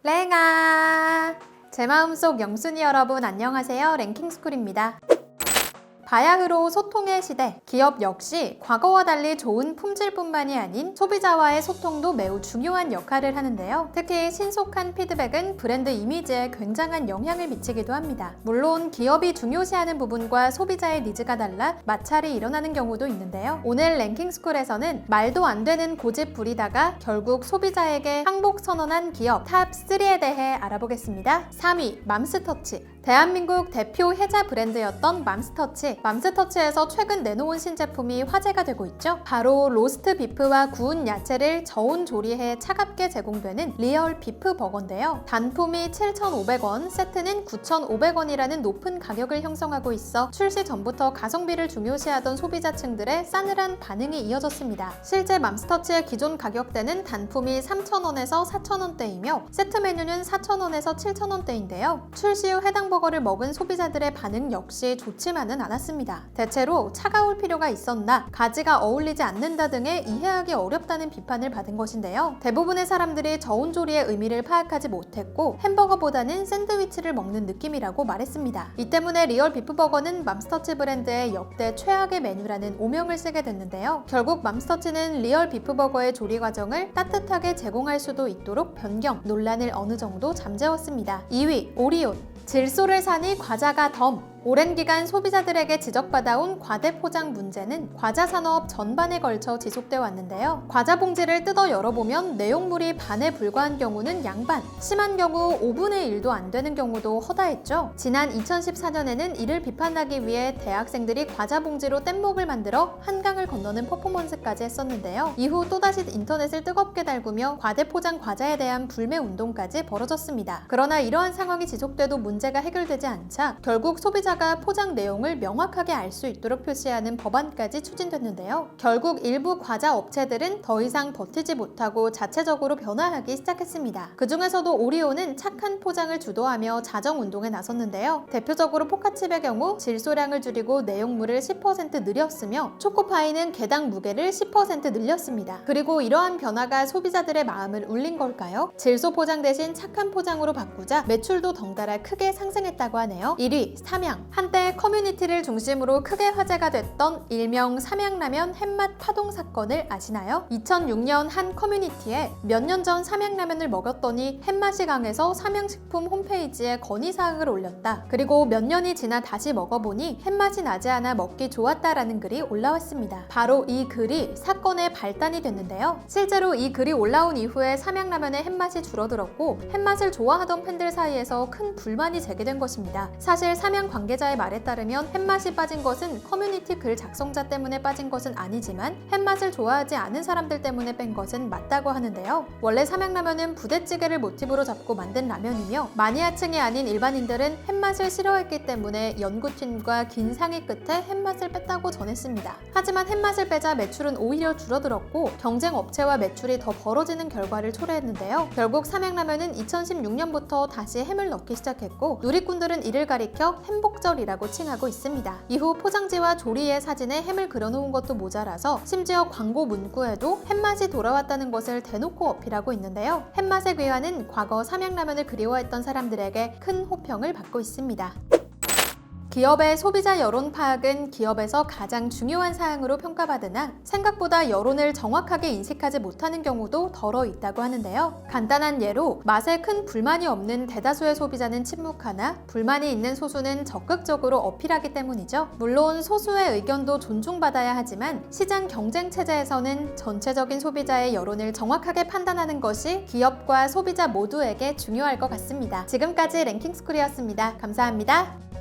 랭아! 제 마음속 영순이 여러분 안녕하세요. 랭킹스쿨입니다. 바야흐로 소통의 시대, 기업 역시 과거와 달리 좋은 품질뿐만이 아닌 소비자와의 소통도 매우 중요한 역할을 하는데요. 특히 신속한 피드백은 브랜드 이미지에 굉장한 영향을 미치기도 합니다. 물론 기업이 중요시하는 부분과 소비자의 니즈가 달라 마찰이 일어나는 경우도 있는데요. 오늘 랭킹스쿨에서는 말도 안 되는 고집 부리다가 결국 소비자에게 항복 선언한 기업 탑3에 대해 알아보겠습니다. 3위, 맘스터치. 대한민국 대표 혜자 브랜드였던 맘스터치. 맘스터치에서 최근 내놓은 신제품이 화제가 되고 있죠. 바로 로스트 비프와 구운 야채를 저온 조리해 차갑게 제공되는 리얼 비프 버거인데요. 단품이 7,500원, 세트는 9,500원이라는 높은 가격을 형성하고 있어 출시 전부터 가성비를 중요시하던 소비자층들의 싸늘한 반응이 이어졌습니다. 실제 맘스터치의 기존 가격대는 단품이 3,000원에서 4,000원대이며 세트 메뉴는 4,000원에서 7,000원대인데요. 출시 후 해당 버거를 먹은 소비자들의 반응 역시 좋지만은 않았습니다. 대체로 차가울 필요가 있었나, 가지가 어울리지 않는다 등의 이해하기 어렵다는 비판을 받은 것인데요. 대부분의 사람들이 저온조리의 의미를 파악하지 못했고 햄버거보다는 샌드위치를 먹는 느낌이라고 말했습니다. 이 때문에 리얼 비프버거는 맘스터치 브랜드의 역대 최악의 메뉴라는 오명을 쓰게 됐는데요. 결국 맘스터치는 리얼 비프버거의 조리 과정을 따뜻하게 제공할 수도 있도록 변경, 논란을 어느 정도 잠재웠습니다. 2위, 오리온. 질소를 사니 과자가 덤. 오랜 기간 소비자들에게 지적받아온 과대 포장 문제는 과자 산업 전반에 걸쳐 지속되어 왔는데요. 과자 봉지를 뜯어 열어보면 내용물이 반에 불과한 경우는 양반, 심한 경우 5분의 1도 안 되는 경우도 허다했죠. 지난 2014년에는 이를 비판하기 위해 대학생들이 과자 봉지로 뗏목을 만들어 한강을 건너는 퍼포먼스까지 했었는데요. 이후 또다시 인터넷을 뜨겁게 달구며 과대 포장 과자에 대한 불매 운동까지 벌어졌습니다. 그러나 이러한 상황이 지속돼도 문제가 해결되지 않자 결국 소비자가 포장 내용을 명확하게 알 수 있도록 표시하는 법안까지 추진됐는데요. 결국 일부 과자 업체들은 더 이상 버티지 못하고 자체적으로 변화하기 시작했습니다. 그 중에서도 오리온은 착한 포장을 주도하며 자정운동에 나섰는데요. 대표적으로 포카칩의 경우 질소량을 줄이고 내용물을 10% 늘렸으며 초코파이는 개당 무게를 10% 늘렸습니다. 그리고 이러한 변화가 소비자들의 마음을 울린 걸까요? 질소 포장 대신 착한 포장으로 바꾸자 매출도 덩달아 크게 상승했다고 하네요. 1위, 삼양. 한때 커뮤니티를 중심으로 크게 화제가 됐던 일명 삼양라면 햇맛 파동 사건을 아시나요? 2006년 한 커뮤니티에 몇 년 전 삼양라면을 먹었더니 햇맛이 강해서 삼양식품 홈페이지에 건의사항을 올렸다. 그리고 몇 년이 지나 다시 먹어보니 햇맛이 나지 않아 먹기 좋았다라는 글이 올라왔습니다. 바로 이 글이 사건의 발단이 됐는데요. 실제로 이 글이 올라온 이후에 삼양라면의 햇맛이 줄어들었고 햇맛을 좋아하던 팬들 사이에서 큰 불만이 제기된 것입니다. 사실 삼양 관계자의 말에 따르면 햇맛이 빠진 것은 커뮤니티 글 작성자 때문에 빠진 것은 아니지만 햇맛을 좋아하지 않은 사람들 때문에 뺀 것은 맞다고 하는데요. 원래 삼양라면은 부대찌개를 모티브로 잡고 만든 라면이며 마니아층이 아닌 일반인들은 햇맛을 싫어했기 때문에 연구팀과 긴 상의 끝에 햇맛을 뺐다고 전했습니다. 하지만 햇맛을 빼자 매출은 오히려 줄어들었고 경쟁 업체와 매출이 더 벌어지는 결과를 초래했는데요. 결국 삼양라면은 2016년부터 다시 햄을 넣기 시작했고 누리꾼들은 이를 가리켜 햄복절이라고 칭하고 있습니다. 이후 포장지와 조리의 사진에 햄을 그려놓은 것도 모자라서 심지어 광고 문구에도 햇맛이 돌아왔다는 것을 대놓고 어필하고 있는데요. 햇맛의 귀환은 과거 삼양라면을 그리워했던 사람들에게 큰 호평을 받고 있습니다. 기업의 소비자 여론 파악은 기업에서 가장 중요한 사항으로 평가받으나 생각보다 여론을 정확하게 인식하지 못하는 경우도 덜어 있다고 하는데요. 간단한 예로 맛에 큰 불만이 없는 대다수의 소비자는 침묵하나 불만이 있는 소수는 적극적으로 어필하기 때문이죠. 물론 소수의 의견도 존중받아야 하지만 시장 경쟁 체제에서는 전체적인 소비자의 여론을 정확하게 판단하는 것이 기업과 소비자 모두에게 중요할 것 같습니다. 지금까지 랭킹스쿨이었습니다. 감사합니다.